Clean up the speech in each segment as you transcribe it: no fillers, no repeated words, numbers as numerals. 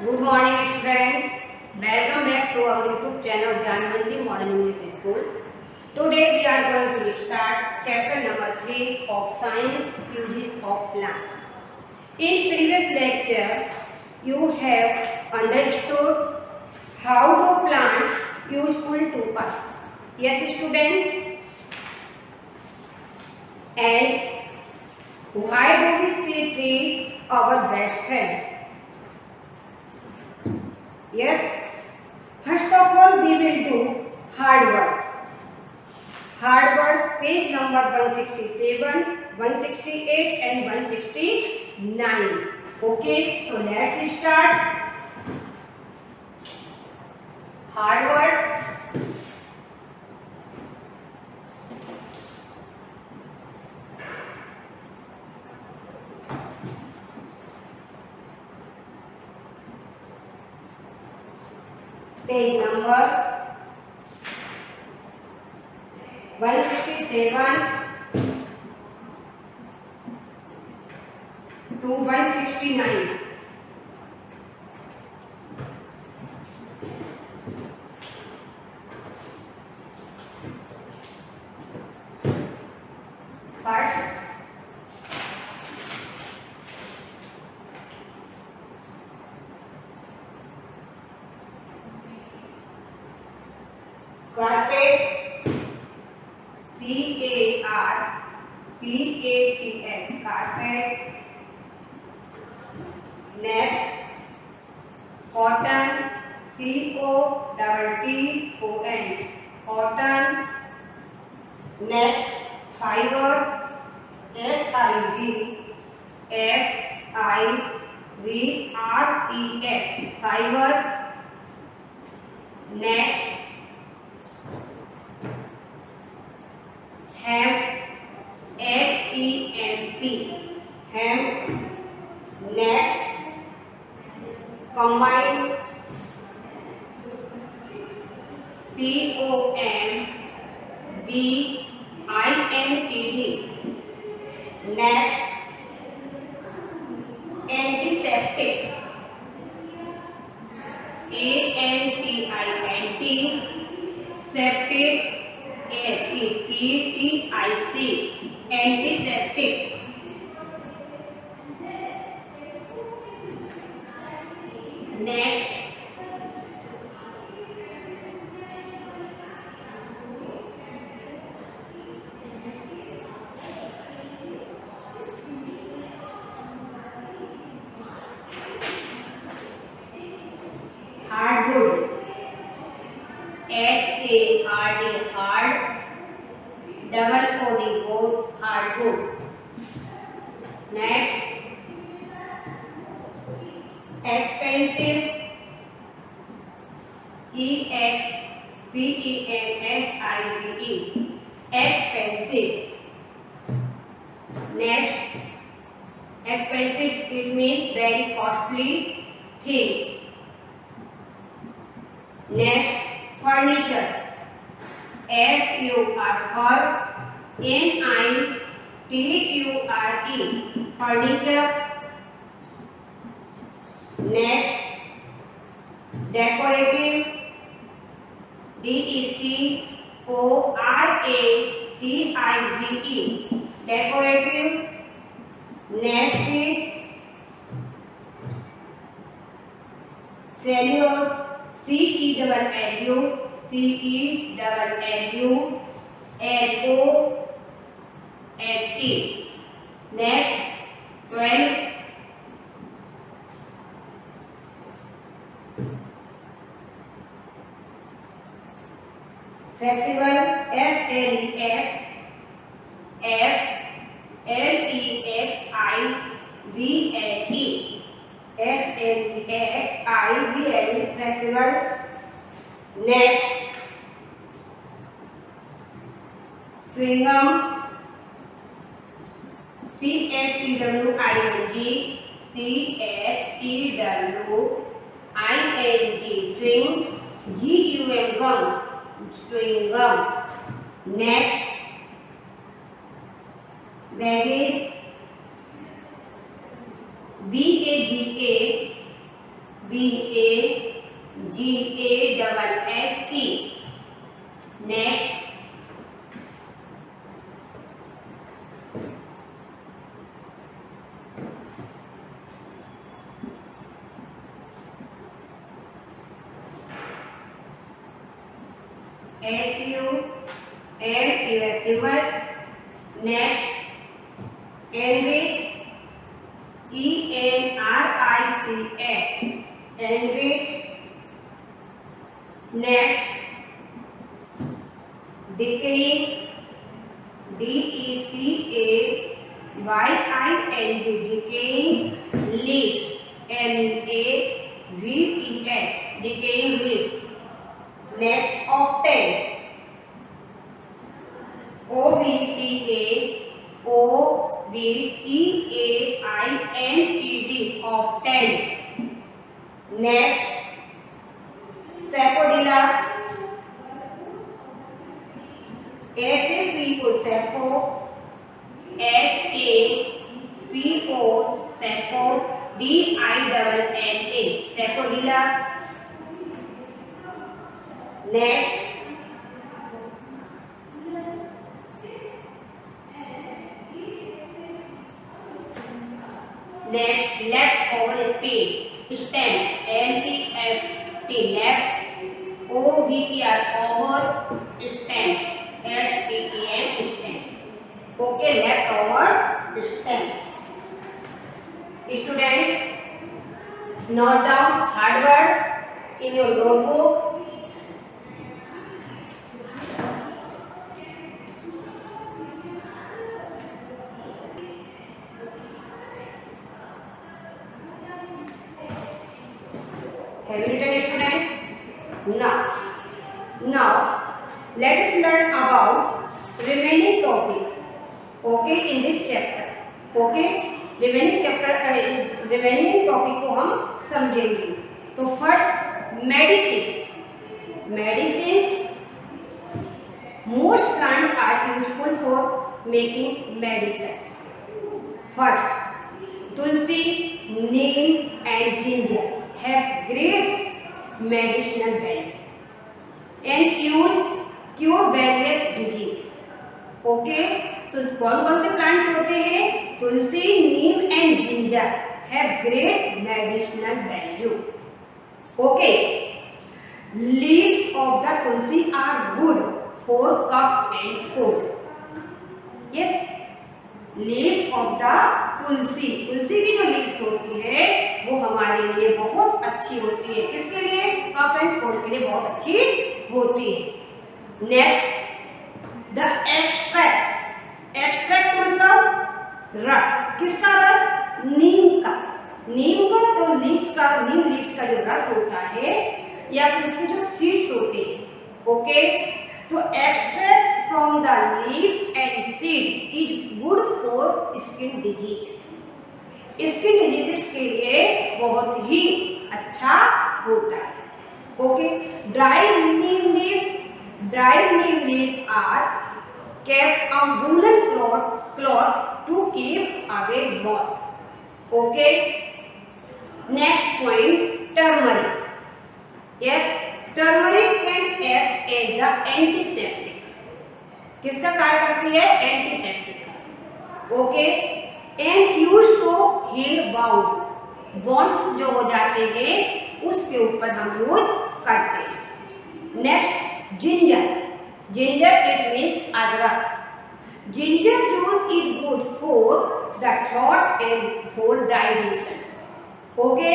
Good morning student. Welcome back to our YouTube channel Jnanmantri Modern English School. Today we are going to start chapter number 3 of Science Uses of Plant. In previous lecture you have understood how to plant useful to us. Yes student. And why do we see tree our best friend? Yes, first of all we will do hard work. Hard work, page number 167, 168 and 169. Okay, so let's start. Hard work. Page number 167 to 169. First, carpets, C-A-R-P-A-T-S, carpet. Next, cotton, C-O-T-T-O-N, cotton. Next, fiber, F-I-V-F-I-V-R-E-S, fibers. Next, hemp, H-E-M-P, hemp. Next, combine, C-O-M-B-I-N-T-D. Next, antiseptic, A-N-T-I-N-T, septic, S-E-P-T-I-C, antiseptic. Next, hardwood, H-A-R-D, hard, double O-D, wood, hardwood. Next, expensive, E-X-P-E-N-S-I-V-E, expensive. Next, expensive, it means very costly things. Next, furniture, F-U-R-N-I-T-U-R-E, furniture. Next, decorative, D-E-C-O-R-A-T-I-V-E, decorative. Next is cellulose, C-E-L-L-U-C-E-L-L-U-L-O-S-E. Next, 12, flexible, F-L-E-X-F-L-E-X-I-V-L-E, F-L-E-X-I-V-L-E, flexible. Next, chewing gum, C-H-E-W-I-N-G, C-H-E-W-I-N-G, chewing, G-U-M, gum, chewing gum. Next, baggage, B-A-G-A VAGASSE. Next, HUMUS. Next, enrich, ENRICH, enrich. Next, decaying, DECAYING, decaying leaves, LEAVES, decaying leaves. Next, obtain, OBTAINED, obtain. Next, sapodilla, SAPO, sapo, SAPO, sapo, DILLA, sapodilla. Next, leftover stem, LEFT, left, OVER, over, stem, STEM, stem. Okay, leftover stem. Student, note down hard word in your notebook. Have you written, student? Now let us learn about remaining topic. Okay, in this chapter. Okay, remaining topic को हम समझेंगे. तो first, medicines. Most plants are useful for making medicine. First, tulsi, neem and ginger have great medicinal value and used cure various disease. Okay, so कौन से plant होते हैं? Tulsi, neem and ginger have great medicinal value. Okay, leaves of the tulsi are good for cough and cold. Yes, leaves of the तुलसी की जो leaves होती है वो हमारे लिए बहुत अच्छी होती है. किसके लिए? कफ एंड कोल्ड के लिए बहुत अच्छी होती है. नेक्स्ट, द एक्सट्रैक्ट मतलब रस. किसका रस? नीम का. तो नीम लीव्स का जो रस होता है या फिर उसके जो सीड्स होते हैं. ओके, तो extract from the leaves and seed is good for skin disease. Skin diseases के लिए बहुत ही अच्छा होता है. Okay, dry neem leaves are kept on woolen cloth to keep away moth. Okay, next point, turmeric. Yes, turmeric can act as the antiseptic. किसका कार्य करती है? एंटीसेप्टिक का. Okay, and use to heal bonds जो हो जाते हैं उसके ऊपर हम यूज करते हैं. नेक्स्ट, जिंजर इट मीन्स अदरक. Ginger juice is good for the throat and for digestion. Okay,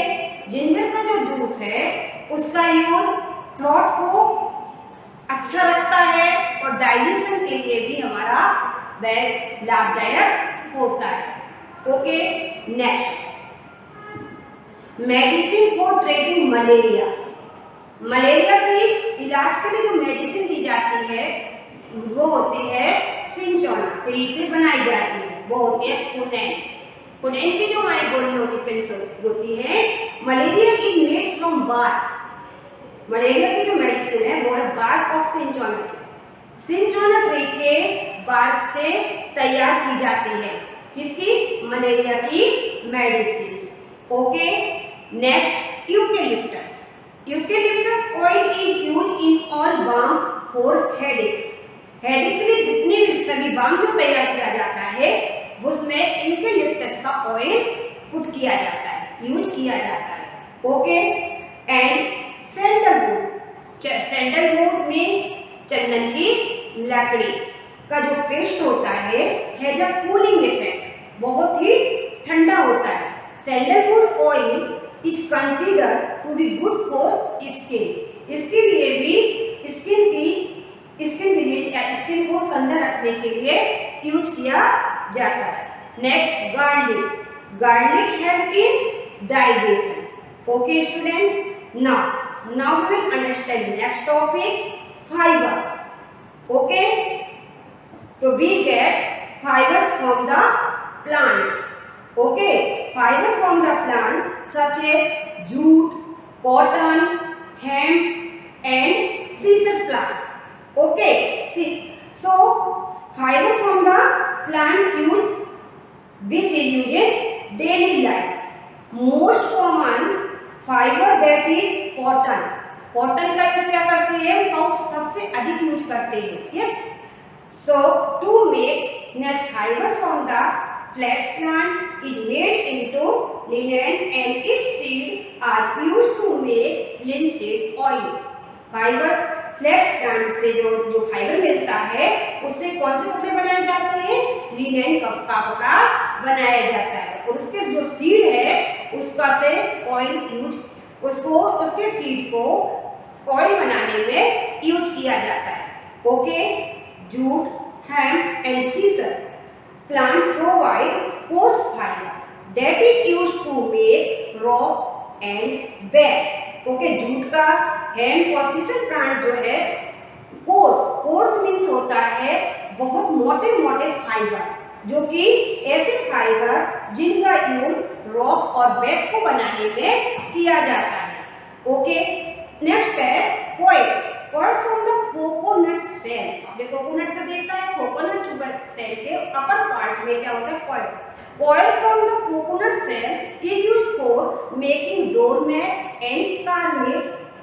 ginger का जो जूस है उसका यूज थ्रोट को अच्छा रखता है और डाइजेशन के लिए भी हमारा लाभदायक होता है. Okay, next, medicine for treating malaria. Malaria के इलाज के लिए जो मेडिसिन दी जाती है वो होती है सिंचोना. तो इससे बनाई जाती है वो होती है कुनेन की जो हमारी गोली होती है. Malaria is made from bark. Malaria की जो मेडिसिन है वो है bark of cinchona. Cinchona tree के बार्क से तैयार की जाती है. किसकी? मलेरिया की medicine. Okay, next, eucalyptus. Eucalyptus oil is use in all balm for headache. Headache के लिए जितने भी सभी बाम जो तैयार किया जाता है उसमें यूकेलिप्टस का ऑयल पुट किया जाता है, यूज किया जाता है. Okay. And sandalwood. Sandalwood means चंदन की लकड़ी का जो पेस्ट होता है हैज अ कूलिंग इफेक्ट, बहुत ही ठंडा होता है. Sandalwood oil is consider to be good for skin. इसके लिए भी स्किन को सुंदर रखने के लिए यूज किया जाता है. Next garlic. Garlic help in digestion. Okay student, now we will understand next topic, fibers. Okay, so we get fiber from the plants. Okay, fiber from the plant such as jute, cotton, hemp and sisal plant. Okay, see, so fiber from the plant which is used in daily life. Most common fibre that is cotton. Cotton का use क्या करते हैं और सबसे अधिक use करते हैं. Yes. So to make net fibre from the flax plant is made into linen and its seed are used to make linseed oil. Fibre flax plant से जो फाइबर मिलता है उससे कौन से कपड़े बनाए जाते हैं? लिनेन का कपड़ा बनाया जाता है. और उसके जो सीड है उसका से ऑयल यूज उसके सीड को ऑयल बनाने में यूज किया जाता है. Okay. Jute, hemp and sisal plant provide coarse fibre that is used to make ropes and bag. Okay. Jute का, हेम्प और सीसर प्लांट जो है कोर्स मीन्स होता है बहुत मोटे मोटे फाइबर्स, जो कि ऐसे फाइबर जिनका यूज रॉप और बैग को बनाने में किया जाता है. ओके. नेक्स्ट है coil. Coil from the coconut shell. आपने कोकोनट तो देखा है, कोकोनट सेल के अपर पार्ट में क्या होता है? Coil. Coil from the coconut shell is used for making doormat and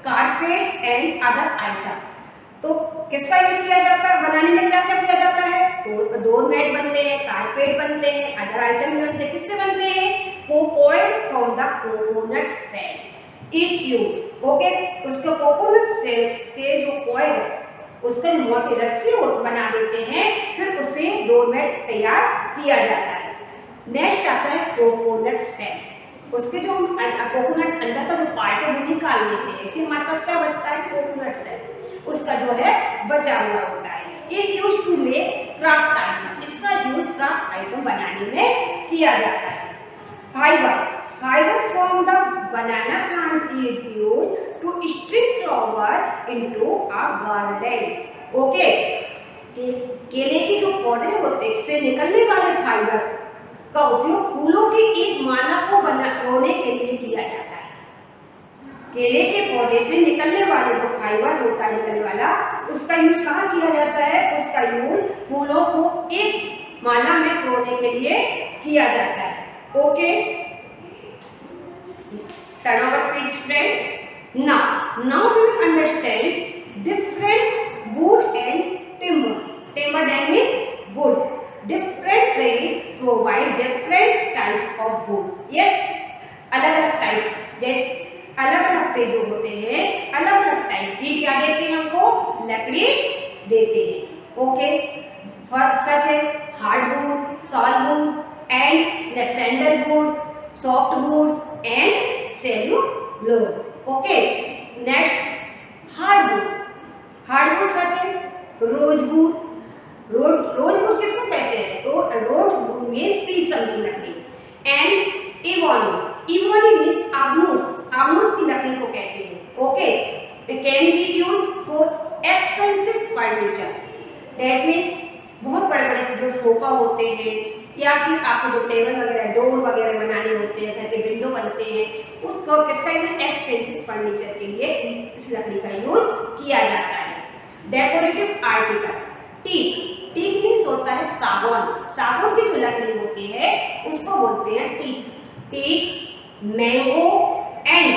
carpet and other item. तो किसका यूज किया जाता है बनाने में? क्या क्या किया जाता है? डोरमैट बनते हैं, कारपेट बनते हैं, अदर आइटम बनते हैं. किससे बनते हैं? Coil from the coconut shell is use. Okay. उसके कोकोनट सेल्स के जो कॉइल उसके मोटी रस्सी बना देते हैं, फिर उससे डोरमैट तैयार किया जाता है. नेक्स्ट आता है कोकोनट सेल. उसके जो कोकोनट अंदर का जो पार्ट है वो निकाल लेते हैं, फिर हमारे पास क्या बचता है? Coconut shell. उसका जो है बचा हुआ होता है. Is use to make craft item. इसका यूज क्राफ्ट आइटम बनाने में किया जाता है. Fibre from the banana plant is use to strip flower into a garden. Okay. केले के जो पौधे होते हैं से निकलने वाले फाइबर का उपयोग फूलों की एक माला को बनाने के लिए किया जाता है. केले के पौधे से निकलने वाले जो फाइबर होता है निकलने वाला, उसका यूज कहाँ किया जाता है? उसका यूज फूलों को एक माला में पिरोने के लिए किया जाता है. Okay. Turn over page student. Now we will understand different wood and timber. Timber that means wood. Different trees provide different types of wood. Yes. अलग अलग टाइप, जैसे अलग अलग ट्री जो होते हैं अलग अलग टाइप की क्या देते हैं? हमको लकड़ी देते हैं. ओके. सच है hardwood, saltwood and sandalwood, softwood and cellulose. Okay. Next hardwood. Hardwood such है रोजवुड. रोजवुड किसको कहते हैं? रोजवुड में शीशम की लकड़ी. एंड इवोनी. इवोनी मीन्स आबनूस. आबनूस की लकड़ी को कहते हैं. Okay. It can be use for expensive furniture. That means बहुत बड़े बड़े से जो सोफा होते हैं या फिर आपको जो टेबल वगैरह डोर वगैरह बनाने होते हैं, घर के विंडो बनते हैं, उसको किसका यूज? एक्सपेंसिव फर्नीचर के लिए इस लकड़ी का यूज किया जाता है. Decorative article. Teak. Teak means होता है सागौन. सागौन की जो लकड़ी होती है उसको बोलते हैं teak. Teak, mango and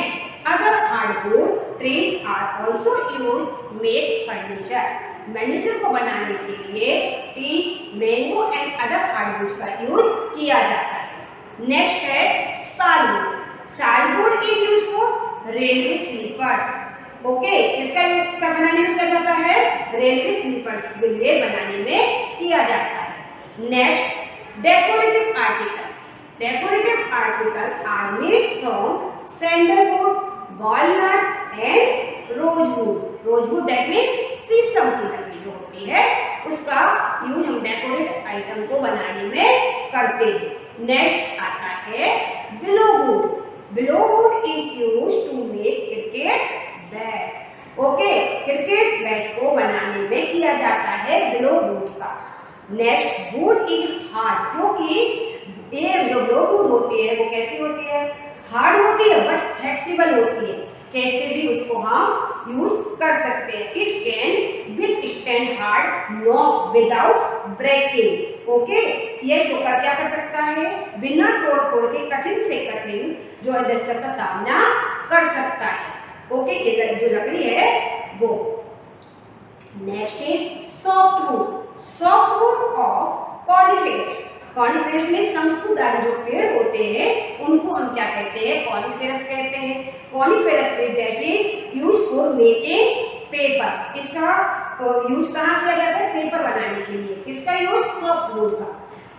other hardwood trees are also used make furniture. Furniture को बनाने के लिए teak, mango and other hardwood का यूज किया जाता है। नेक्स्ट है salwood. Salwood is use for railway sleepers. Okay, इसका यूज बनाने में किया जाता है, रेलवे स्लीपर्स के लिए बनाने में किया जाता है। Next decorative articles. Decorative article are made from sandalwood, walnut and rosewood. Rosewood that means शीशम की लकड़ी जो होती है उसका यूज हम डेकोरेट आइटम को बनाने में करते हैं। नेक्स्ट आता है willowwood. Willowwood is used to make cricket bat. Okay, cricket bat को बनाने में किया जाता है विलोवुड का। नेक्स्ट वुड इज हार्ड, क्योंकि ये जो विलोवुड होती है वो कैसी होती है, हार्ड होती है बट फ्लेक्सिबल होती है, कैसे भी उसको हम यूज कर सकते हैं। It can withstand hard knock without breaking. Okay, ये जो क्या कर सकता है, बिना तोड़ फोड़ के कठिन से कठिन जो अडजस्टर का सामना कर सकता है। ओके, ये जो लकड़ी है वो। Next is softwood. Softwood of coniferous. Coniferous में शंकुधारी जो पेड़ होते हैं उनको हम क्या कहते हैं, कॉनिफेरस कहते हैं। Coniferous tree that is use for making paper. इसका यूज कहाँ किया जाता है, पेपर बनाने के लिए। किसका यूज, सॉफ्टवुड का।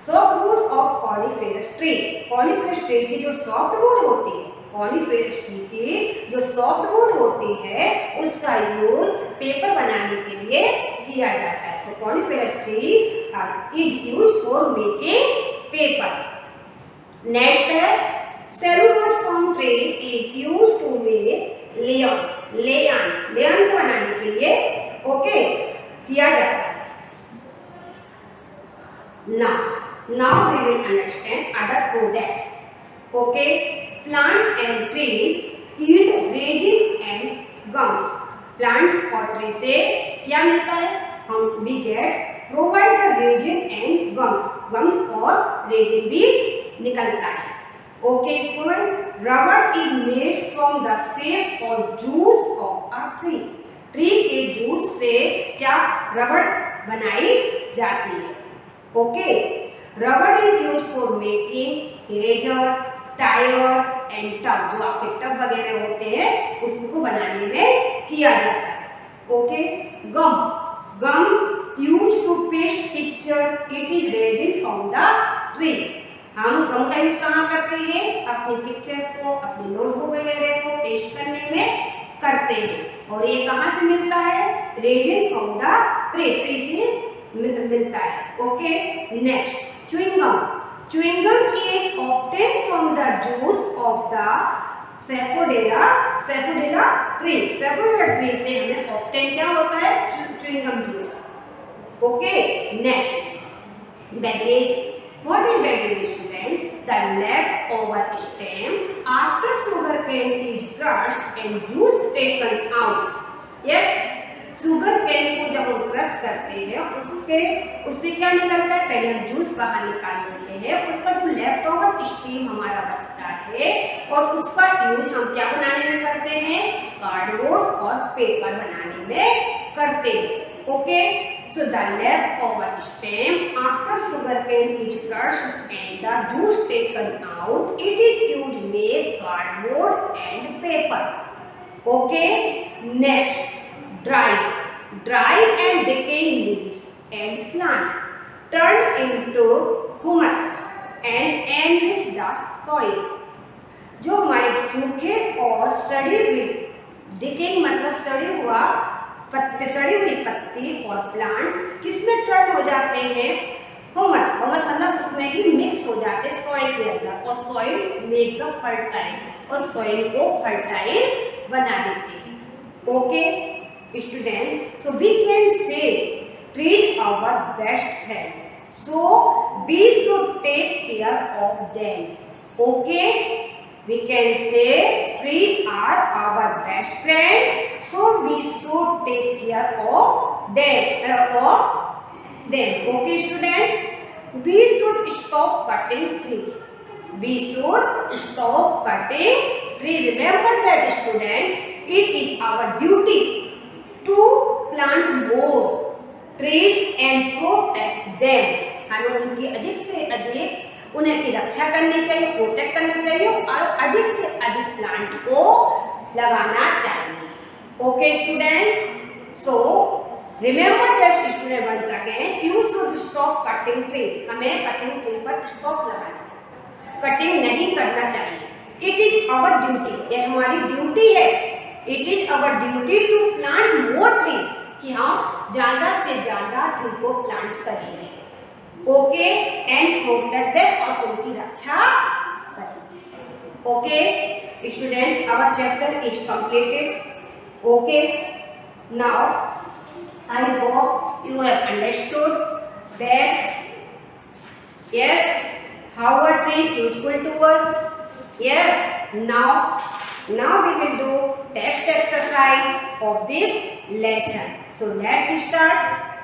Softwood of coniferous tree. Coniferous tree की जो सॉफ्टवुड होती है, कॉनिफेरस ट्री की जो सॉफ्टवुड होती है उसका यूज पेपर बनाने के लिए किया जाता है। तो coniferous tree is used for making paper. Next है cellulose from tree is used to make rayon. Rayon, rayon को बनाने के लिए ओके किया जाता है। Now we will understand other products. Okay, plant and trees yield resin and gums. Plant और tree से क्या मिलता है, हम we get provide the resin and gums. Gums और resin भी निकलता है। Okay student, rubber is made from the sap or juice of a tree. Tree के जूस से क्या रबड़ बनाई जाती है। Okay, rubber is use for making erasers, tyre and tub. जो आपके टब वगैरह होते हैं उसको बनाने में किया जाता है। Okay, gum. Gum use to paste picture, it is resin from the tree. हम गम का यूज कहाँ करते हैं, अपनी पिक्चर्स को, अपनी नोटबुक वगैरह को पेस्ट करने में करते हैं। और ये कहाँ से मिलता है, resin from the tree. Tree से मिलता है। Okay, next chewing gum. Chewing gum is obtained from the juice of the sapodilla tree. Sapodilla tree से हमें ऑब्टेन क्या होता है, chewing gum juice. Okay, next bagasse. What is bagasse student, the leftover stem after sugarcane is crushed and juice taken out. Yes, sugar cane को जब हम crush करते हैं उससे क्या निकलता है, पहले हम जूस बाहर निकाल लेते हैं, उसका जो लेफ्ट ओवर स्टीम हमारा बचता है और उसका यूज हम क्या बनाने में करते हैं, कार्डबोर्ड और पेपर बनाने में करते हैं। Okay, so the left over stem after sugar cane is crushed and the juice taken out, it is used make cardboard and paper. Okay, next dry and decaying leaves and plant turned into humus and enrich the soil. जो हमारे सूखे और सड़ी हुई, decaying मतलब सड़ी हुई पत्ती और प्लांट किसमें टर्न हो जाते हैं, ह्यूमस। ह्यूमस मतलब उसमें ही मिक्स हो जाते हैं सॉइल के अंदर, और सॉइल मेक द फर्टाइल, और सॉइल को फर्टाइल बना देते हैं। Okay student, so we can say trees are our best friend, so we should take care of them. Okay, we can say trees are our best friend, so we should take care of them. Okay student, we should stop cutting trees. we should stop cutting tree. Remember that student, it is our duty to plant more trees and protect them. हमें उनकी अधिक से अधिक उन्हें की रक्षा करनी चाहिए, protect करना चाहिए और अधिक से अधिक प्लांट को लगाना चाहिए. Okay student, so remember that student once again, you should stop cutting tree. हमें कटिंग ट्री पर स्टॉप लगाना है, कटिंग नहीं करना चाहिए. इट इज आवर ड्यूटी, ये हमारी ड्यूटी है. It is our duty to plant more tree, कि हम ज्यादा से ज्यादा ट्री को प्लांट करेंगे. ओके, एंड प्रोटेक्ट देम, और उनकी रक्षा करेंगे. Okay student, our chapter is completed. Okay, now I hope you have understood that yes, how a tree is useful to us. Yes, now we will do text exercise of this lesson. So let's start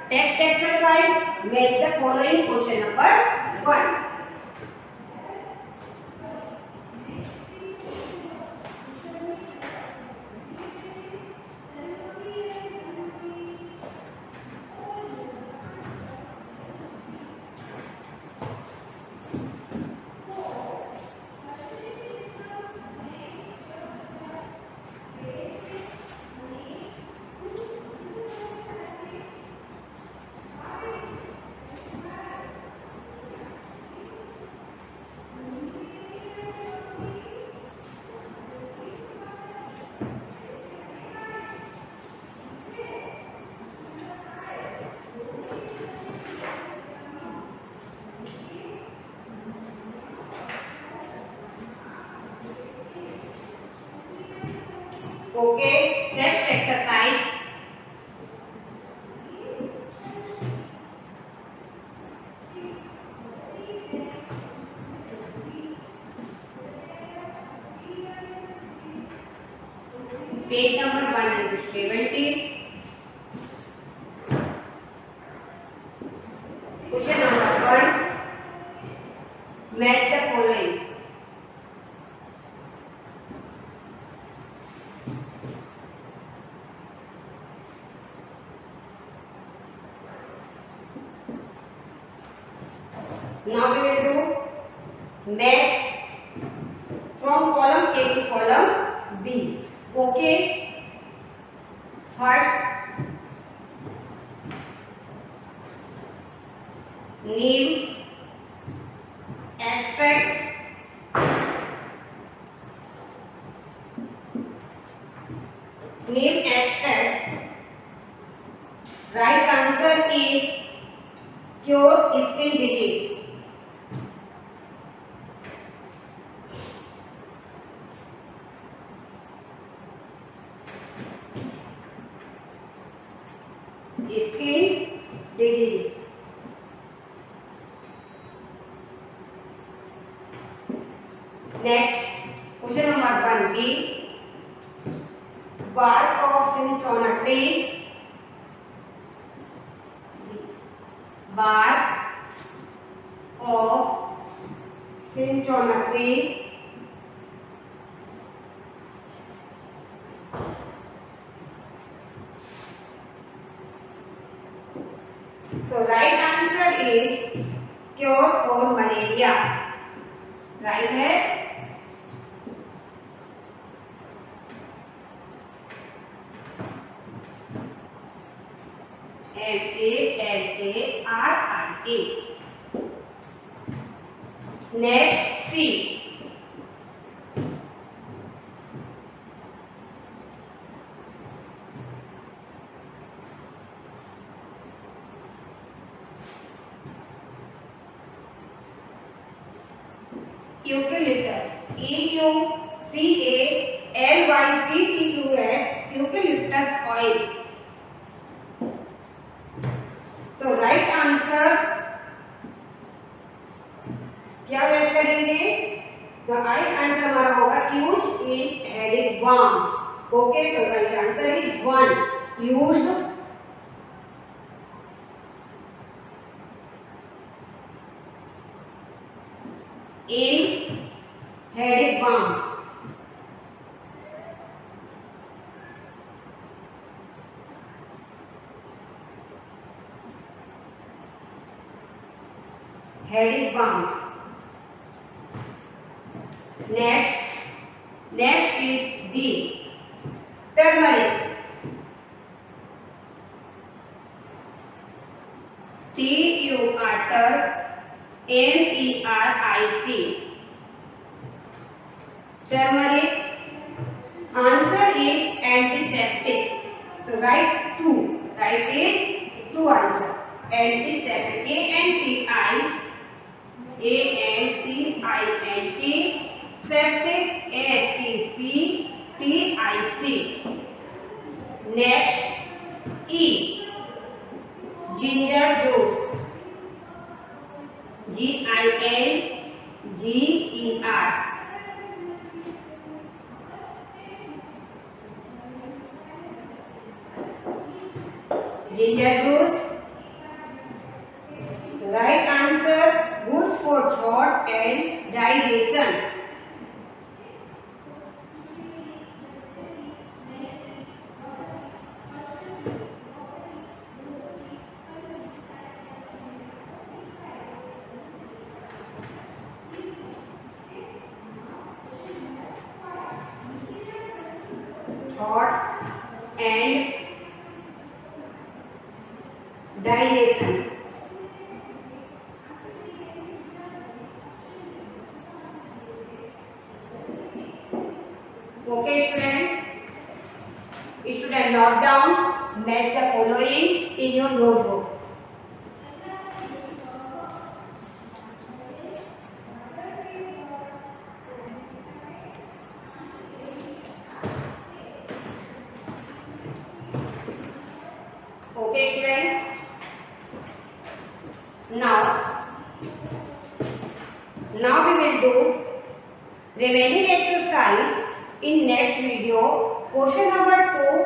text exercise. Match the following question number 1. Okay, next exercise. Page number 170. Question number 1. Match the following. Now we will do match from column A to column B. Okay. First, name, extract, name extract. Right answer is cure skin disease. Skin disease. Next, question number 1B. Bark of cinchona tree. Bark of cinchona tree so right answer is cure for malaria. right है. MALARIA. Next, C. Eucalyptus. EUCALYPTUS. Eucalyptus oil. So right answer क्या match करेंगे? The right answer हमारा होगा used in headache balms. Okay, so right answer is 1. Used in head bounds. Head bounds. Next is the turmeric. Turmeric. Turmeric. Answer is antiseptic. So write 2. Write is 2 answer. Antiseptic. Antiseptic. Septic. Next E. Ginger juice. Ginger. Ginger juice. Right answer. Good for throat and digestion. Throat and digestion. Okay, student note down, match the following in your notebook. Okay, student. Now we will do remaining exercise in next video, question number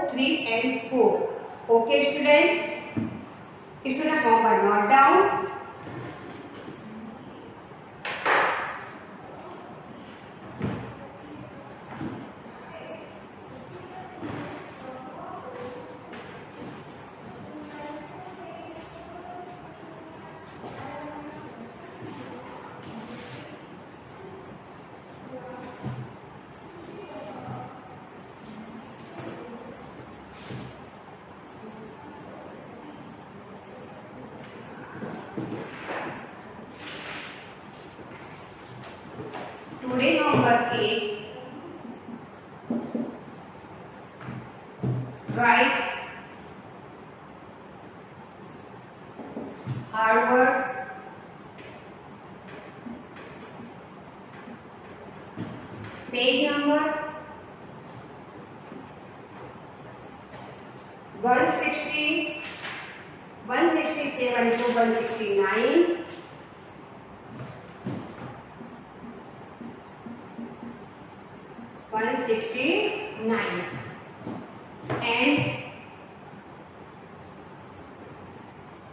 2, 3 and 4. Okay, student. Student homework note down. Today homework is write hard words, page number 160, 167 to 169. 169 and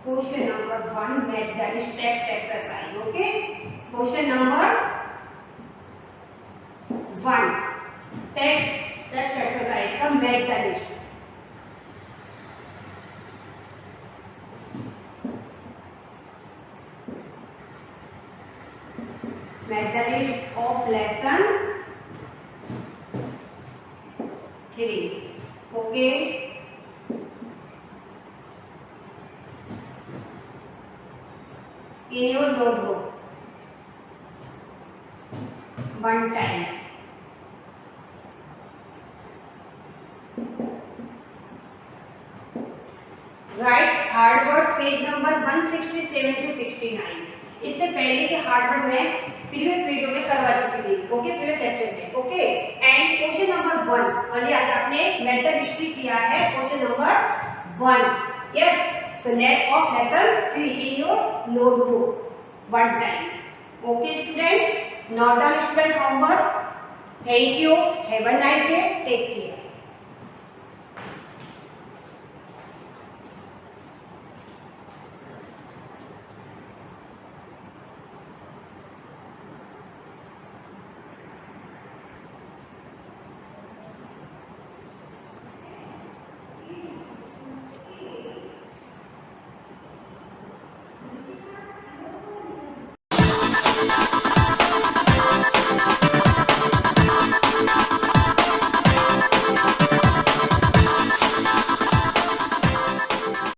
question number 1 match that is text exercise. Okay, question number 1 text exercise का match the list. Match the list of lesson 3. Okay, in your notebook one time. Write hard word page number 167 to 69. इससे पहले के hard word मैं previous video में करवा चुकी थी. Okay, previous lecture में. Okay, and question number 1 only आज आपने मेथड हिस्ट्री किया है. Question number 1. Yes, so net of lesson 3 in your notebook one time. Okay student, note down student homework. Thank you, have a nice day, take care.